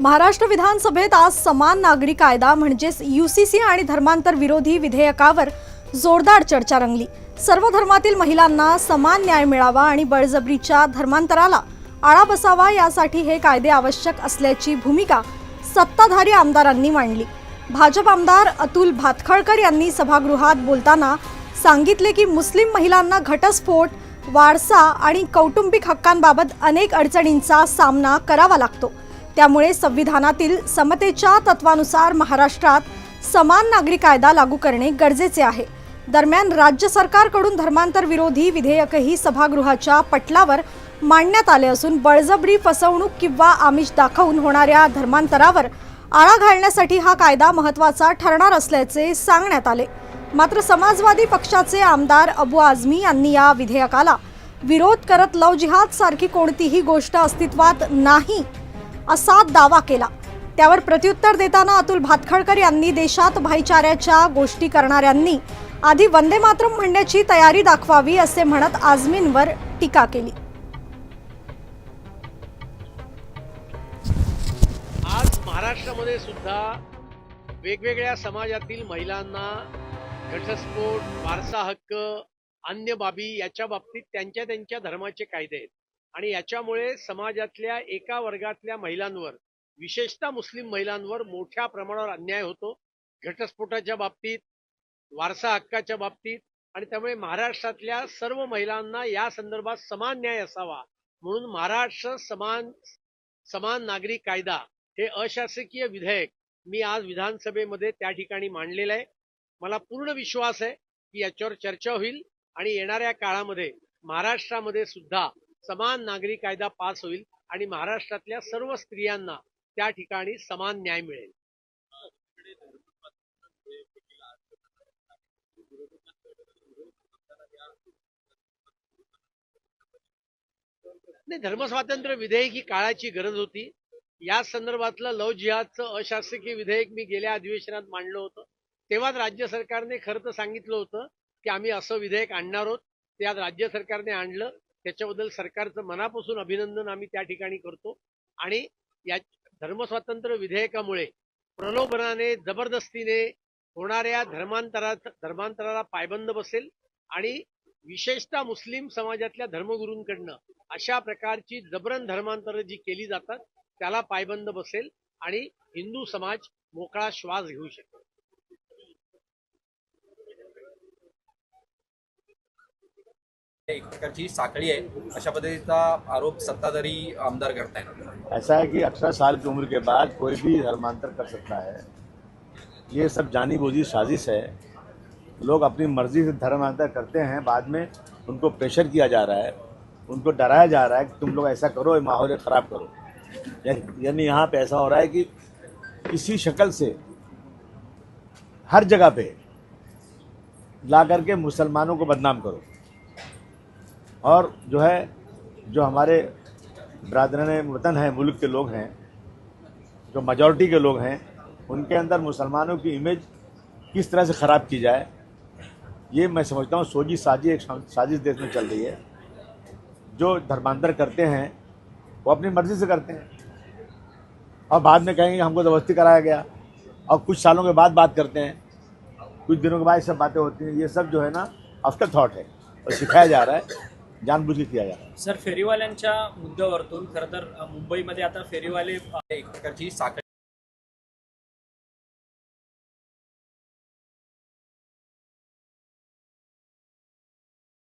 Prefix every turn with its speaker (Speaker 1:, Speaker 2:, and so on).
Speaker 1: महाराष्ट्र विधानसभेत आज समान नागरी कायदा म्हणजेच यूसीसी आणि धर्मांतर विरोधी विधेयकावर जोरदार चर्चा रंगली। सर्व धर्मातील महिलांना समान न्याय मिळावा आणि बळजबरीच्या धर्मांतराला आळा बसावा यासाठी हे कायदे आवश्यक असल्याची भूमिका सत्ताधारी आमदारांनी मांडली। भाजप आमदार अतुल भातखळकर यांनी सभागृहात बोलताना सांगितले की मुस्लिम महिलांना घटस्फोट, वारसा आणि कौटुंबिक हक्कांबाबत अनेक अडचणींचा सामना करावा लागतो। त्यामुळे संविधानातील समतेच्या तत्वानुसार महाराष्ट्रात समान नागरी कायदा लागू करणे गरजेचे आहे। दरम्यान राज्य सरकारकडून धर्मांतर विरोधी विधेयकही सभागृहाच्या पटलावर मांडण्यात आले असून बळजबरी, फसवणूक किंवा आमिष दाखवून होणाऱ्या धर्मांतरावर आळा घालण्यासाठी हा कायदा महत्त्वाचा ठरणार असल्याचे सांगण्यात आले। मात्र समाजवादी पक्षाचे आमदार अबू आझमी यांनी या विधेयकाला विरोध करत लव जिहाद सारखी कोणतीही गोष्ट अस्तित्वात नाही असा दावा केला। त्यावर प्रत्युत्तर देताना अतुल भातखळकर यांनी देशात भाईचाऱ्याच्या गोष्टी करणाऱ्यांनी आधी वंदे मातरम म्हणण्याची तयारी दाखवावी असे म्हणत आझमींवर टीका केली।
Speaker 2: आज महाराष्ट्रामध्ये सुद्धा वेगवेगळ्या समाजातील महिलांना घटस्फोट, वारसा हक्क, अन्य बाबी याच्या बाबतीत त्यांच्या धर्माचे कायदे आहेत आणि याच्यामुळे समाजातल्या एका वर्गातल्या महिलांवर, विशेषतः मुस्लिम महिलांवर मोठ्या प्रमाणावर अन्याय होतो, घटस्फोटाच्या बाबतीत, वारसा हक्काच्या बाबतीत। आणि त्यामुळे महाराष्ट्रातल्या सर्व महिलांना या संदर्भात समान न्याय असावा म्हणून महाराष्ट्र समान नागरी कायदा हे अशासकीय विधेयक मी आज विधानसभेमध्ये त्या ठिकाणी मांडलेलं आहे। मला पूर्ण विश्वास आहे की याच्यावर चर्चा होईल आणि येणाऱ्या काळामध्ये महाराष्ट्रामध्ये सुद्धा समान नागरी कायदा पास होईल आणि महाराष्ट्रातल्या सर्व स्त्रियांना त्या ठिकाणी समान न्याय मिळेल। नाही, धर्मस्वातंत्र्य विधेयक ही काळाची गरज होती। या संदर्भातलं लव जिहादचं अशासकीय विधेयक मी गेल्या अधिवेशनात मांडलं होतं। तेव्हाच राज्य सरकारने खरं तर सांगितलं होतं की आम्ही असं विधेयक आणणार आहोत। ते आज राज्य सरकारने आणलं, त्याच्याबद्दल सरकारचं मनापासून अभिनंदन आम्ही त्या ठिकाणी करतो। आणि या धर्मस्वातंत्र्य विधेयकामुळे प्रलोभनाने, जबरदस्तीने होणाऱ्या धर्मांतराला पायबंद बसेल आणि विशेषतः मुस्लिम समाजातल्या धर्मगुरूंकडनं अशा प्रकारची जबरन धर्मांतर जी केली जातात त्याला पायबंद बसेल आणि हिंदू समाज मोकळा श्वास घेऊ शकेल।
Speaker 3: एक प्रकारची साखळी आहे अशा पद्धतीचा आरोप सत्ताधारी आमदार करतायत।
Speaker 4: ऐसा है कि 18 साल की उम्र के बाद कोई भी धर्मांतर कर सकता है। ये सब जानी बूझी साजिश है। लोग अपनी मर्जी से धर्मांतर करते हैं, बाद में उनको प्रेशर किया जा रहा है, उनको डराया जा रहा है कि तुम लोग ऐसा करो, ये माहौल ख़राब करो। यानी यहाँ पे ऐसा हो रहा है कि किसी शक्ल से हर जगह पे ला करके मुसलमानों को बदनाम करो और जो हमारे बरादरान वतन हैं, मुल्क के लोग हैं, जो मेजॉरिटी के लोग हैं, उनके अंदर मुसलमानों की इमेज किस तरह से ख़राब की जाए, ये मैं समझता हूँ सोची साजी एक साजिश देश में चल रही है। जो धर्मांतर करते हैं वो अपनी मर्ज़ी से करते हैं और बाद में कहेंगे हमको ज़बरदस्ती कराया गया, और कुछ सालों के बाद बात करते हैं, कुछ दिनों के बाद ये सब बातें होती हैं। ये सब जो है ना आफ्टर थॉट है और सिखाया जा रहा है, जानबूझ के किया जा रहा है।
Speaker 5: सर, फेरीवाल्यांच्या मुद्द्यावरतून खरं तर मुंबईमध्ये आता फेरीवाले
Speaker 3: एक प्रकारची साखळी